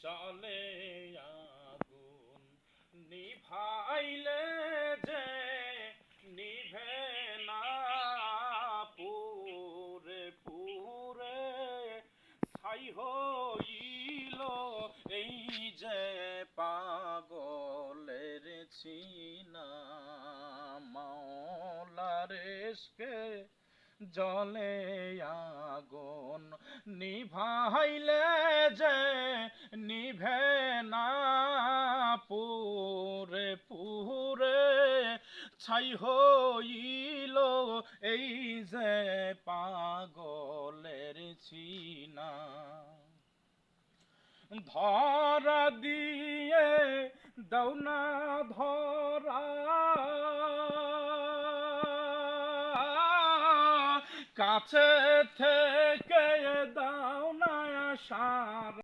জলে আগুন নিভাইলে যে নিভে না, পুরে পুরে ছাই হইল এই যে পাগলের ছিনা। মাওলার ইশকে জলে আগুন নিভাইলে যে নিভে না, পুরে পুরে ছাই হইল এই যে পাগলের ছিনা। ধরা দিয়ে দাও না ধরা, কাছে থেকে দাও না সারা।